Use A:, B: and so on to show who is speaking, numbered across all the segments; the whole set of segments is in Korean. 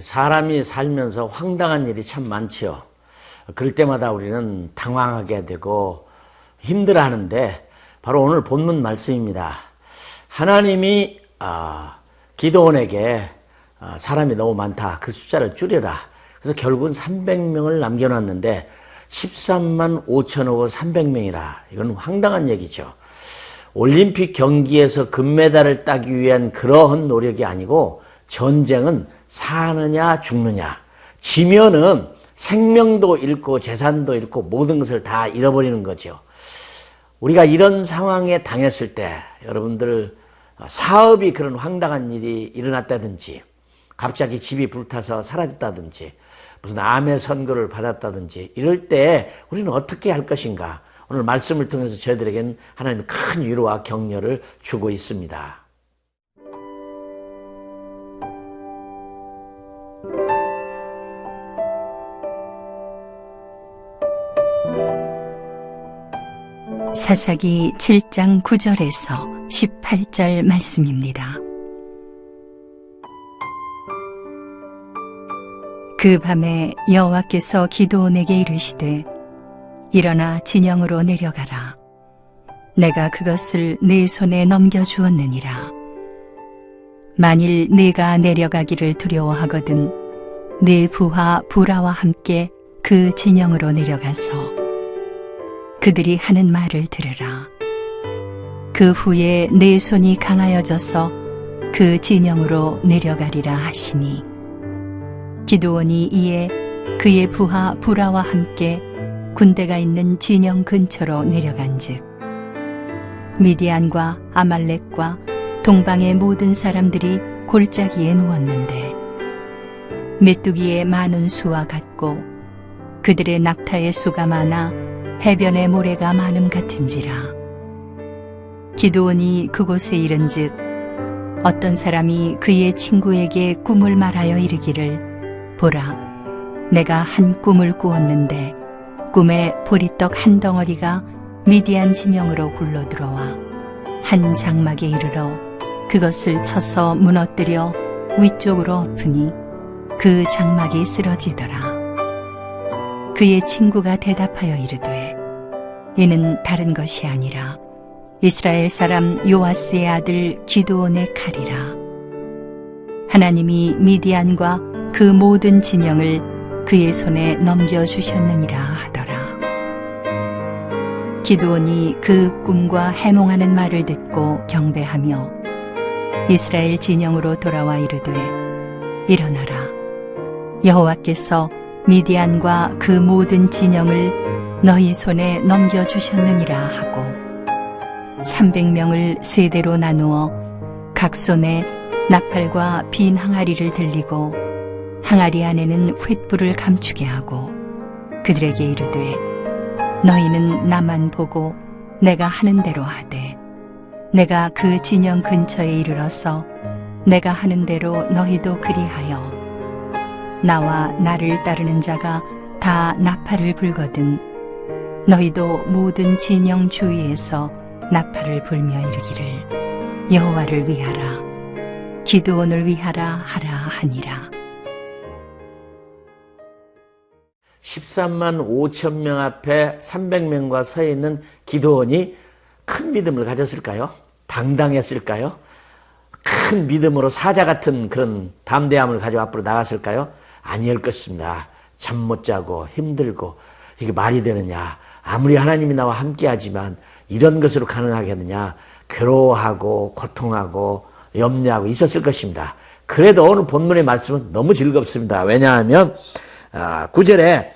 A: 사람이 살면서 황당한 일이 참 많지요. 그럴 때마다 우리는 당황하게 되고 힘들어하는데 바로 오늘 본문 말씀입니다. 하나님이 기드온에게 사람이 너무 많다, 그 숫자를 줄여라. 그래서 결국은 300명을 남겨놨는데 13만 5천하고 300명이라. 이건 황당한 얘기죠. 올림픽 경기에서 금메달을 따기 위한 그러한 노력이 아니고 전쟁은 사느냐 죽느냐. 지면은 생명도 잃고 재산도 잃고 모든 것을 다 잃어버리는 거죠. 우리가 이런 상황에 당했을 때 여러분들 사업이 그런 황당한 일이 일어났다든지 갑자기 집이 불타서 사라졌다든지 무슨 암의 선고를 받았다든지 이럴 때 우리는 어떻게 할 것인가. 오늘 말씀을 통해서 저희들에게는 하나님은 큰 위로와 격려를 주고 있습니다.
B: 사사기 7장 9절에서 18절 말씀입니다. 그 밤에 여호와께서 기드온에게 이르시되 일어나 진영으로 내려가라. 내가 그것을 네 손에 넘겨주었느니라. 만일 네가 내려가기를 두려워하거든 네 부하 부라와 함께 그 진영으로 내려가서 그들이 하는 말을 들으라. 그 후에 내 손이 강하여져서 그 진영으로 내려가리라 하시니 기드온이 이에 그의 부하 부라와 함께 군대가 있는 진영 근처로 내려간즉 미디안과 아말렉과 동방의 모든 사람들이 골짜기에 누웠는데 메뚜기의 많은 수와 같고 그들의 낙타의 수가 많아 해변의 모래가 많음 같은지라. 기드온이 그곳에 이른즉 어떤 사람이 그의 친구에게 꿈을 말하여 이르기를 보라, 내가 한 꿈을 꾸었는데 꿈에 보리떡 한 덩어리가 미디안 진영으로 굴러 들어와 한 장막에 이르러 그것을 쳐서 무너뜨려 위쪽으로 엎으니 그 장막이 쓰러지더라. 그의 친구가 대답하여 이르되 이는 다른 것이 아니라 이스라엘 사람 요아스의 아들 기드온의 칼이라. 하나님이 미디안과 그 모든 진영을 그의 손에 넘겨주셨느니라 하더라. 기드온이 그 꿈과 해몽하는 말을 듣고 경배하며 이스라엘 진영으로 돌아와 이르되 일어나라. 여호와께서 미디안과 그 모든 진영을 너희 손에 넘겨주셨느니라 하고 300명을 세대로 나누어 각 손에 나팔과 빈 항아리를 들리고 항아리 안에는 횃불을 감추게 하고 그들에게 이르되 너희는 나만 보고 내가 하는 대로 하되 내가 그 진영 근처에 이르러서 내가 하는 대로 너희도 그리하여 나와 나를 따르는 자가 다 나팔을 불거든 너희도 모든 진영 주위에서 나팔을 불며 이르기를 여호와를 위하라 기드온을 위하라 하라 하니라.
A: 13만 5천 명 앞에 300명과 서 있는 기드온이 큰 믿음을 가졌을까요? 당당했을까요? 큰 믿음으로 사자 같은 그런 담대함을 가지고 앞으로 나갔을까요? 아니할 것입니다. 잠 못 자고 힘들고 이게 말이 되느냐. 아무리 하나님이 나와 함께하지만 이런 것으로 가능하겠느냐. 괴로워하고 고통하고 염려하고 있었을 것입니다. 그래도 오늘 본문의 말씀은 너무 즐겁습니다. 왜냐하면 9절에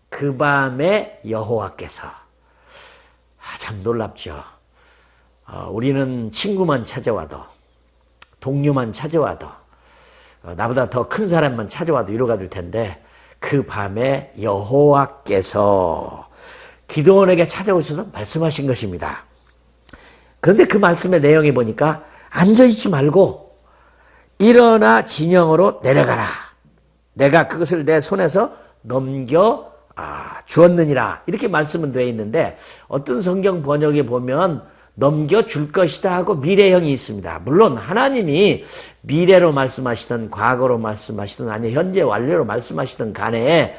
A: 그 밤에 여호와께서 참 놀랍죠. 우리는 친구만 찾아와도 동료만 찾아와도 나보다 더 큰 사람만 찾아와도 위로가 될 텐데 그 밤에 여호와께서 기드온에게 찾아오셔서 말씀하신 것입니다. 그런데 그 말씀의 내용이 보니까 앉아있지 말고 일어나 진영으로 내려가라. 내가 그것을 내 손에서 넘겨 주었느니라. 이렇게 말씀은 되어 있는데 어떤 성경 번역에 보면 넘겨줄 것이다 하고 미래형이 있습니다. 물론 하나님이 미래로 말씀하시든 과거로 말씀하시든 아니 현재 완료로 말씀하시든 간에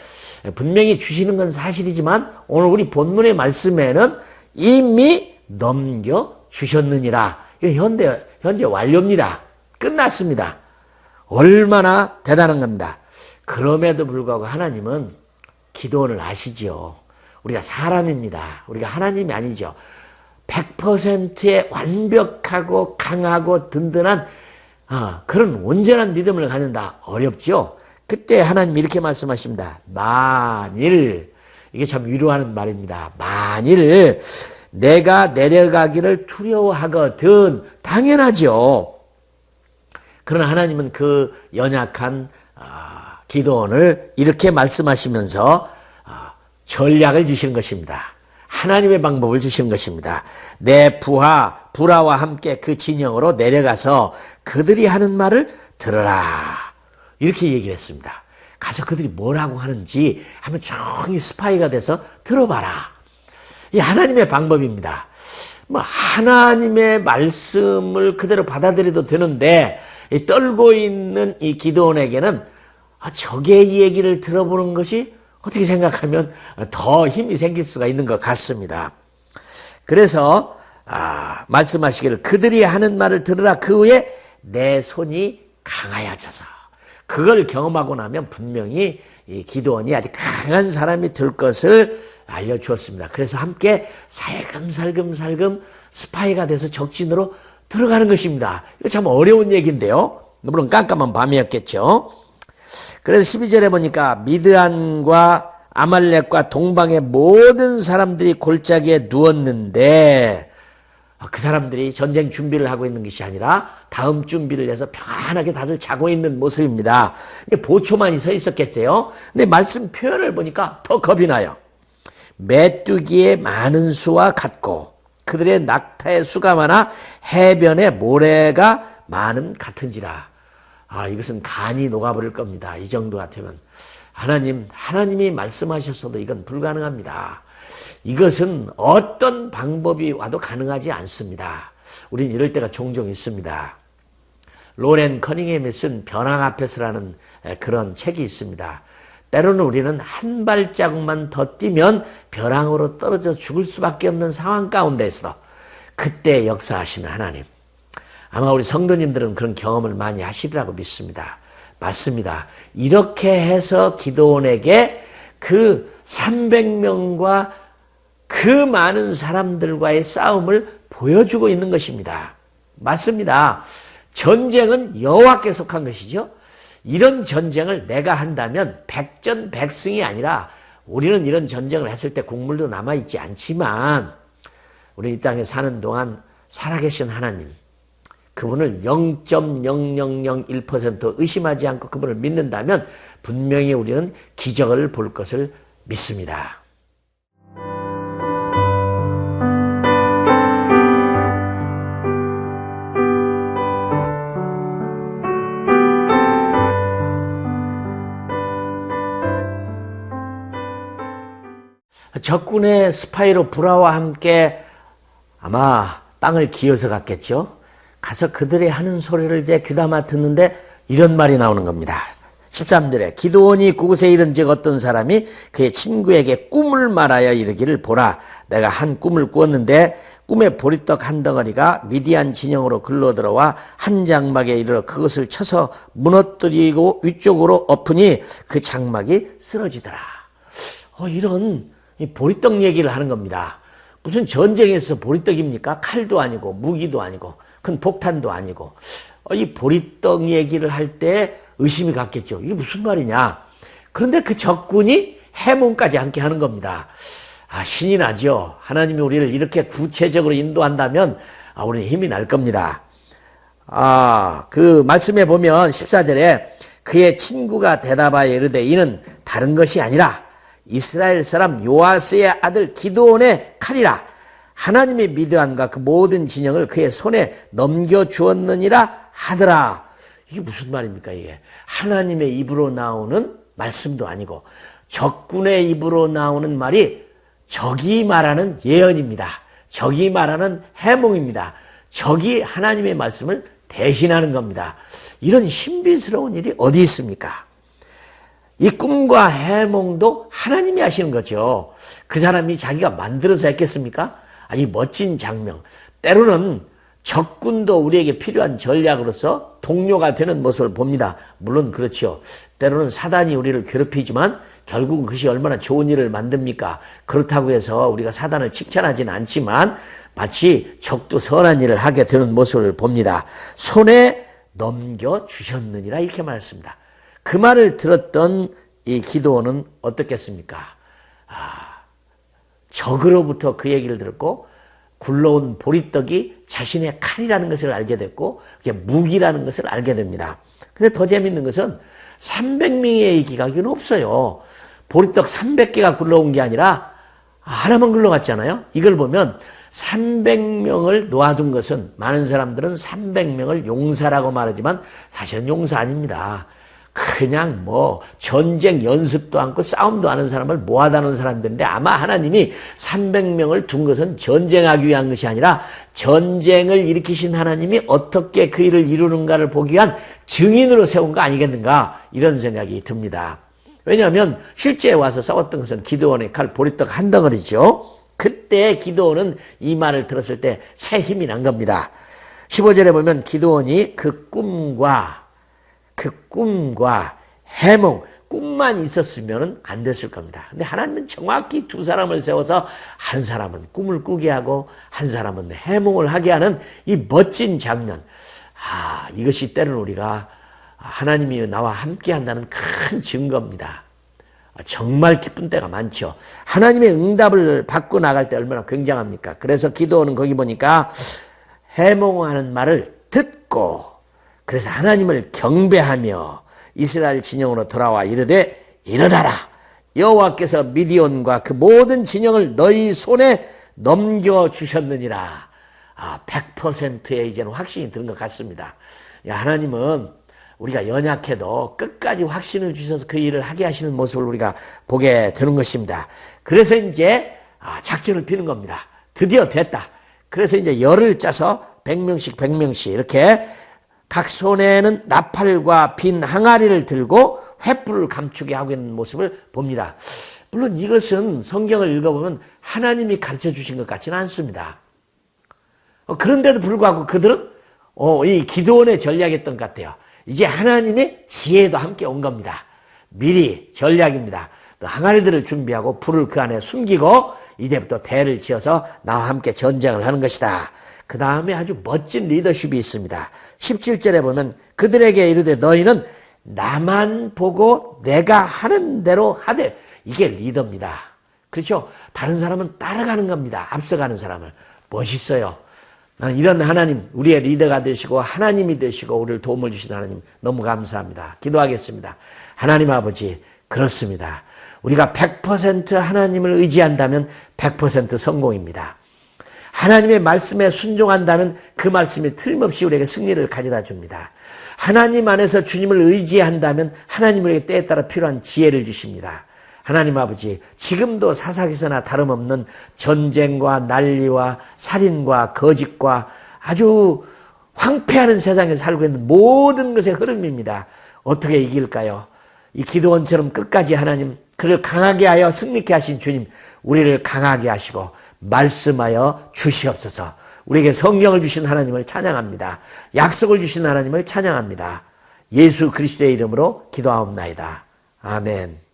A: 분명히 주시는 건 사실이지만 오늘 우리 본문의 말씀에는 이미 넘겨주셨느니라. 이거 현재 완료입니다. 끝났습니다. 얼마나 대단한 겁니다. 그럼에도 불구하고 하나님은 기도원을 아시죠. 우리가 사람입니다. 우리가 하나님이 아니죠. 100%의 완벽하고 강하고 든든한 그런 온전한 믿음을 갖는다. 어렵죠. 그때 하나님이 이렇게 말씀하십니다. 만일, 이게 참 위로하는 말입니다. 만일 내가 내려가기를 두려워하거든. 당연하죠. 그러나 하나님은 그 연약한 기도원을 이렇게 말씀하시면서 전략을 주시는 것입니다. 하나님의 방법을 주시는 것입니다. 내 부하와 함께 그 진영으로 내려가서 그들이 하는 말을 들으라. 이렇게 얘기를 했습니다. 가서 그들이 뭐라고 하는지 한번 조용히 스파이가 돼서 들어봐라. 이 하나님의 방법입니다. 하나님의 말씀을 그대로 받아들여도 되는데 떨고 있는 이 기드온에게는 적의 얘기를 들어보는 것이 어떻게 생각하면 더 힘이 생길 수가 있는 것 같습니다. 그래서 말씀하시기를 그들이 하는 말을 들으라. 그 후에 내 손이 강하여져서 그걸 경험하고 나면 분명히 이 기드온이 아주 강한 사람이 될 것을 알려주었습니다. 그래서 함께 살금살금 스파이가 돼서 적진으로 들어가는 것입니다. 이거 참 어려운 얘기인데요. 물론 깜깜한 밤이었겠죠. 그래서 12절에 보니까 미드안과 아말렉과 동방의 모든 사람들이 골짜기에 누웠는데 그 사람들이 전쟁 준비를 하고 있는 것이 아니라 다음 준비를 해서 편안하게 다들 자고 있는 모습입니다. 보초만이 서 있었겠죠. 근데 말씀 표현을 보니까 더 겁이 나요. 메뚜기의 많은 수와 같고 그들의 낙타의 수가 많아 해변의 모래가 많음 같은지라. 이것은 간이 녹아버릴 겁니다. 이 정도 같으면. 하나님이 말씀하셨어도 이건 불가능합니다. 이것은 어떤 방법이 와도 가능하지 않습니다. 우린 이럴 때가 종종 있습니다. 로렌 커닝햄이 쓴 벼랑 앞에서라는 그런 책이 있습니다. 때로는 우리는 한 발자국만 더 뛰면 벼랑으로 떨어져 죽을 수밖에 없는 상황 가운데서 그때 역사하시는 하나님. 아마 우리 성도님들은 그런 경험을 많이 하시리라고 믿습니다. 맞습니다. 이렇게 해서 기드온에게 그 300명과 그 많은 사람들과의 싸움을 보여주고 있는 것입니다. 맞습니다. 전쟁은 여호와께 속한 것이죠. 이런 전쟁을 내가 한다면 백전백승이 아니라 우리는 이런 전쟁을 했을 때 국물도 남아있지 않지만 우리 이 땅에 사는 동안 살아계신 하나님, 그분을 0.0001% 의심하지 않고 그분을 믿는다면 분명히 우리는 기적을 볼 것을 믿습니다. 적군의 스파이로 불화와 함께 아마 땅을 기어서 갔겠죠. 가서 그들이 하는 소리를 이제 귀담아 듣는데 이런 말이 나오는 겁니다. 13절에 기드온이 그곳에 이른 즉 어떤 사람이 그의 친구에게 꿈을 말하여 이르기를 보라, 내가 한 꿈을 꾸었는데 꿈에 보리떡 한 덩어리가 미디안 진영으로 글러들어와 한 장막에 이르러 그것을 쳐서 무너뜨리고 위쪽으로 엎으니 그 장막이 쓰러지더라. 이런 보리떡 얘기를 하는 겁니다. 무슨 전쟁에서 보리떡입니까? 칼도 아니고 무기도 아니고 큰 폭탄도 아니고 이 보리떡 얘기를 할 때 의심이 갔겠죠. 이게 무슨 말이냐. 그런데 그 적군이 해몽까지 함께 하는 겁니다. 신이 나죠. 하나님이 우리를 이렇게 구체적으로 인도한다면 우리는 힘이 날 겁니다. 그 말씀에 보면 14절에 그의 친구가 대답하여 이르되 이는 다른 것이 아니라 이스라엘 사람 요아스의 아들 기드온의 칼이라. 하나님의 미디안과 그 모든 진영을 그의 손에 넘겨주었느니라 하더라. 이게 무슨 말입니까 이게? 하나님의 입으로 나오는 말씀도 아니고 적군의 입으로 나오는 말이 적이 말하는 예언입니다. 적이 말하는 해몽입니다. 적이 하나님의 말씀을 대신하는 겁니다. 이런 신비스러운 일이 어디 있습니까? 이 꿈과 해몽도 하나님이 하시는 거죠. 그 사람이 자기가 만들어서 했겠습니까? 이 멋진 장면. 때로는 적군도 우리에게 필요한 전략으로서 동료가 되는 모습을 봅니다. 물론 그렇죠. 때로는 사단이 우리를 괴롭히지만 결국은 그것이 얼마나 좋은 일을 만듭니까? 그렇다고 해서 우리가 사단을 칭찬하지는 않지만 마치 적도 선한 일을 하게 되는 모습을 봅니다. 손에 넘겨주셨느니라 이렇게 말했습니다. 그 말을 들었던 이 기드온은 어떻겠습니까? 적으로부터 그 얘기를 들었고 굴러온 보리떡이 자신의 칼이라는 것을 알게 됐고 그게 무기라는 것을 알게 됩니다. 근데 더 재밌는 것은 300명의 기각은 없어요. 보리떡 300개가 굴러온 게 아니라 하나만 굴러갔잖아요. 이걸 보면 300명을 놓아둔 것은 많은 사람들은 300명을 용사라고 말하지만 사실은 용사 아닙니다. 그냥 전쟁 연습도 않고 싸움도 하는 사람을 모아다 놓은 사람들인데 아마 하나님이 300명을 둔 것은 전쟁하기 위한 것이 아니라 전쟁을 일으키신 하나님이 어떻게 그 일을 이루는가를 보기 위한 증인으로 세운 거 아니겠는가 이런 생각이 듭니다. 왜냐하면 실제 와서 싸웠던 것은 기드온의 칼 보리떡 한 덩어리죠. 그때 기드온은 이 말을 들었을 때 새 힘이 난 겁니다. 15절에 보면 기드온이 그 꿈과 해몽, 꿈만 있었으면 안 됐을 겁니다. 근데 하나님은 정확히 두 사람을 세워서 한 사람은 꿈을 꾸게 하고 한 사람은 해몽을 하게 하는 이 멋진 장면. 이것이 때로는 우리가 하나님이 나와 함께 한다는 큰 증거입니다. 정말 기쁜 때가 많죠. 하나님의 응답을 받고 나갈 때 얼마나 굉장합니까? 그래서 기도는 거기 보니까 해몽하는 말을 듣고 그래서 하나님을 경배하며 이스라엘 진영으로 돌아와 이르되 일어나라. 여호와께서 미디온과 그 모든 진영을 너희 손에 넘겨주셨느니라. 100%의 이제는 확신이 드는 것 같습니다. 하나님은 우리가 연약해도 끝까지 확신을 주셔서 그 일을 하게 하시는 모습을 우리가 보게 되는 것입니다. 그래서 이제 작전을 피는 겁니다. 드디어 됐다. 그래서 이제 열을 짜서 100명씩 이렇게 각 손에는 나팔과 빈 항아리를 들고 횃불을 감추게 하고 있는 모습을 봅니다. 물론 이것은 성경을 읽어보면 하나님이 가르쳐 주신 것 같지는 않습니다. 그런데도 불구하고 그들은 이 기드온의 전략이었던 것 같아요. 이제 하나님의 지혜도 함께 온 겁니다. 미리 전략입니다. 항아리들을 준비하고 불을 그 안에 숨기고 이제부터 대를 지어서 나와 함께 전쟁을 하는 것이다. 그 다음에 아주 멋진 리더십이 있습니다. 17절에 보면 그들에게 이르되 너희는 나만 보고 내가 하는 대로 하되. 이게 리더입니다. 그렇죠? 다른 사람은 따라가는 겁니다. 앞서가는 사람을. 멋있어요. 나는 이런 하나님, 우리의 리더가 되시고 하나님이 되시고 우리를 도움을 주신 하나님 너무 감사합니다. 기도하겠습니다. 하나님 아버지, 그렇습니다. 우리가 100% 하나님을 의지한다면 100% 성공입니다. 하나님의 말씀에 순종한다면 그 말씀이 틀림없이 우리에게 승리를 가져다 줍니다. 하나님 안에서 주님을 의지한다면 하나님 우리에게 때에 따라 필요한 지혜를 주십니다. 하나님 아버지, 지금도 사사기서나 다름없는 전쟁과 난리와 살인과 거짓과 아주 황폐하는 세상에 살고 있는 모든 것의 흐름입니다. 어떻게 이길까요? 이 기드온처럼 끝까지 하나님, 그를 강하게 하여 승리케 하신 주님, 우리를 강하게 하시고 말씀하여 주시옵소서. 우리에게 성경을 주신 하나님을 찬양합니다. 약속을 주신 하나님을 찬양합니다. 예수 그리스도의 이름으로 기도하옵나이다. 아멘.